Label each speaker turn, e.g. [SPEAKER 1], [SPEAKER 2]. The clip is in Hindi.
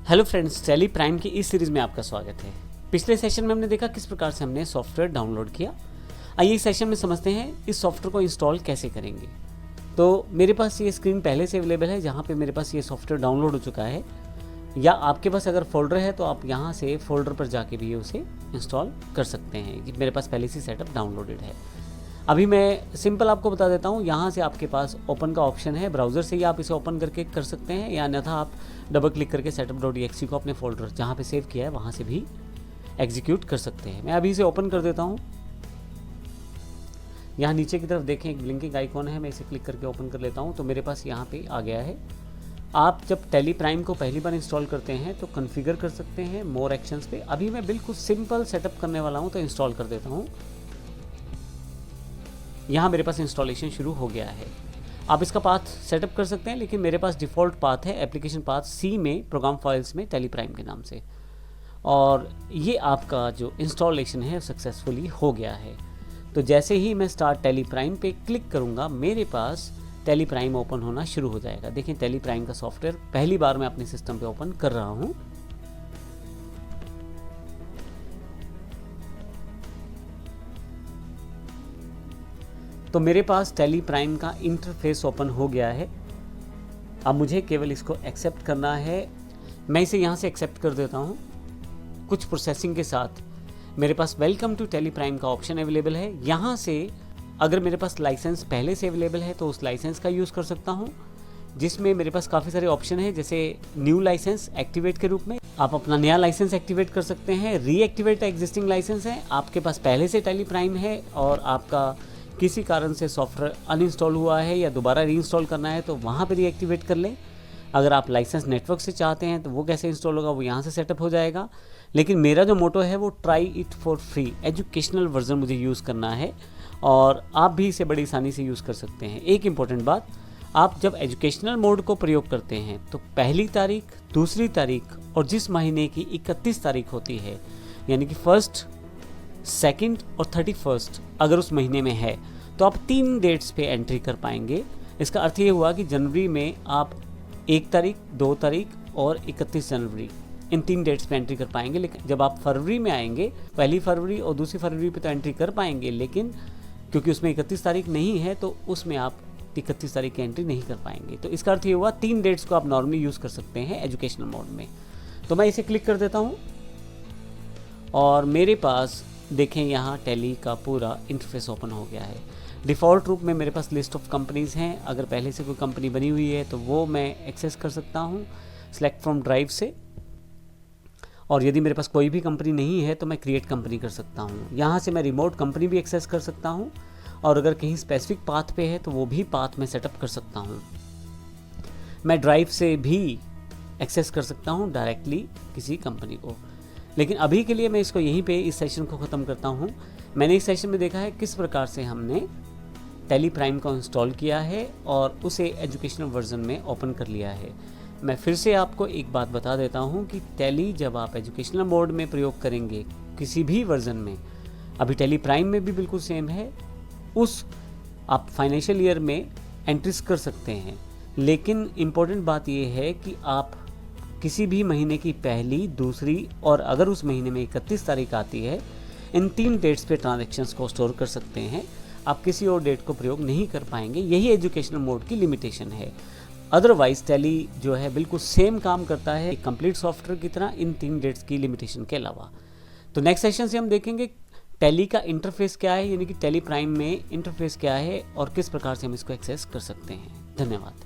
[SPEAKER 1] हेलो फ्रेंड्स, टैली प्राइम की इस सीरीज़ में आपका स्वागत है। पिछले सेशन में हमने देखा किस प्रकार से हमने सॉफ्टवेयर डाउनलोड किया। आइए इस सेशन में समझते हैं इस सॉफ्टवेयर को इंस्टॉल कैसे करेंगे। तो मेरे पास ये स्क्रीन पहले से अवेलेबल है जहाँ पे मेरे पास ये सॉफ्टवेयर डाउनलोड हो चुका है, या आपके पास अगर फोल्डर है तो आप यहाँ से फोल्डर पर जाके भी उसे इंस्टॉल कर सकते हैं। कि मेरे पास पहले से सेटअप डाउनलोडेड है। अभी मैं सिंपल आपको बता देता हूँ। यहाँ से आपके पास ओपन का ऑप्शन है, ब्राउज़र से ही आप इसे ओपन करके कर सकते हैं, या अन्यथा आप डबल क्लिक करके setup.exe को अपने फोल्डर जहाँ पे सेव किया है वहाँ से भी एग्जीक्यूट कर सकते हैं। मैं अभी इसे ओपन कर देता हूँ। यहाँ नीचे की तरफ देखें एक ब्लिंकिंग आइकॉन है, मैं इसे क्लिक करके ओपन कर लेता हूँ तो मेरे पास यहाँ पे आ गया है। आप जब टैली प्राइम को पहली बार इंस्टॉल करते हैं तो कॉन्फ़िगर कर सकते हैं मोर एक्शंस पे। अभी मैं बिल्कुल सिंपल सेटअप करने वाला हूँ तो इंस्टॉल कर देता हूँ। यहाँ मेरे पास इंस्टॉलेशन शुरू हो गया है। आप इसका पाथ सेटअप कर सकते हैं, लेकिन मेरे पास डिफ़ॉल्ट पाथ है एप्लीकेशन पाथ सी में प्रोग्राम फाइल्स में टैली प्राइम के नाम से, और ये आपका जो इंस्टॉलेशन है सक्सेसफुली हो गया है। तो जैसे ही मैं स्टार्ट टैली प्राइम पे क्लिक करूँगा मेरे पास टैली प्राइम ओपन होना शुरू हो जाएगा। देखिए टैली प्राइम का सॉफ्टवेयर पहली बार मैं अपने सिस्टम पे ओपन कर रहा हूँ। तो मेरे पास टैली प्राइम का इंटरफेस ओपन हो गया है। अब मुझे केवल इसको एक्सेप्ट करना है। मैं इसे यहाँ से एक्सेप्ट कर देता हूँ। कुछ प्रोसेसिंग के साथ मेरे पास वेलकम टू टैली प्राइम का ऑप्शन अवेलेबल है। यहाँ से अगर मेरे पास लाइसेंस पहले से अवेलेबल है तो उस लाइसेंस का यूज़ कर सकता हूँ, जिसमें मेरे पास काफ़ी सारे ऑप्शन है, जैसे न्यू लाइसेंस एक्टिवेट के रूप में आप अपना नया लाइसेंस एक्टिवेट कर सकते हैं। रीएक्टिवेट एग्जिस्टिंग लाइसेंस है, आपके पास पहले से टैली प्राइम है और आपका किसी कारण से सॉफ्टवेयर अनइंस्टॉल हुआ है या दोबारा रीइंस्टॉल करना है तो वहाँ पे रीएक्टिवेट कर लें। अगर आप लाइसेंस नेटवर्क से चाहते हैं तो वो कैसे इंस्टॉल होगा, वो यहाँ से सेटअप हो जाएगा। लेकिन मेरा जो मोटो है वो try it for free, educational version मुझे यूज़ करना है और आप भी इसे बड़ी आसानी से यूज़ कर सकते हैं। एक इम्पॉर्टेंट बात, आप जब एजुकेशनल मोड को प्रयोग करते हैं तो पहली तारीख, दूसरी तारीख और जिस महीने की 31 तारीख होती है, यानी कि 1, 2 और 31 अगर उस महीने में है तो आप 3 डेट्स पे एंट्री कर पाएंगे। इसका अर्थ ये हुआ कि जनवरी में आप 1 तारीख, 2 तारीख और 31 जनवरी इन 3 डेट्स पे एंट्री कर पाएंगे। लेकिन जब आप फरवरी में आएंगे, पहली फरवरी और दूसरी फरवरी पे तो एंट्री कर पाएंगे, लेकिन क्योंकि उसमें 31 तारीख नहीं है तो उसमें आप 31 तारीख की एंट्री नहीं कर पाएंगे। तो इसका अर्थ ये हुआ 3 डेट्स को आप नॉर्मली यूज़ कर सकते हैं एजुकेशनल मोड में। तो मैं इसे क्लिक कर देता हूँ और मेरे पास देखें यहाँ टैली का पूरा इंटरफेस ओपन हो गया है। डिफ़ॉल्ट रूप में मेरे पास लिस्ट ऑफ कंपनीज़ हैं। अगर पहले से कोई कंपनी बनी हुई है तो वो मैं एक्सेस कर सकता हूँ सेलेक्ट फ्रॉम ड्राइव से, और यदि मेरे पास कोई भी कंपनी नहीं है तो मैं क्रिएट कंपनी कर सकता हूँ। यहाँ से मैं रिमोट कंपनी भी एक्सेस कर सकता हूँ, और अगर कहीं स्पेसिफिक पाथ पे है तो वो भी पाथ मैं सेटअप कर सकता हूँ। मैं ड्राइव से भी एक्सेस कर सकता हूँ डायरेक्टली किसी कंपनी को। लेकिन अभी के लिए मैं इसको यहीं पे इस सेशन को ख़त्म करता हूँ। मैंने इस सेशन में देखा है किस प्रकार से हमने टैली प्राइम को इंस्टॉल किया है और उसे एजुकेशनल वर्जन में ओपन कर लिया है। मैं फिर से आपको एक बात बता देता हूँ कि टैली जब आप एजुकेशनल मोड में प्रयोग करेंगे किसी भी वर्जन में, अभी टैली प्राइम में भी बिल्कुल सेम है, उस आप फाइनेंशियल ईयर में एंट्रीज कर सकते हैं। लेकिन इम्पोर्टेंट बात यह है कि आप किसी भी महीने की पहली, दूसरी और अगर उस महीने में 31 तारीख आती है, इन 3 डेट्स पे ट्रांजैक्शंस को स्टोर कर सकते हैं। आप किसी और डेट को प्रयोग नहीं कर पाएंगे। यही एजुकेशनल मोड की लिमिटेशन है। अदरवाइज टैली जो है बिल्कुल सेम काम करता है कंप्लीट सॉफ्टवेयर की तरह, इन 3 डेट्स की लिमिटेशन के अलावा। तो नेक्स्ट सेशन से हम देखेंगे टैली का इंटरफेस क्या है, यानी कि टैली प्राइम में इंटरफेस क्या है और किस प्रकार से हम इसको एक्सेस कर सकते हैं। धन्यवाद।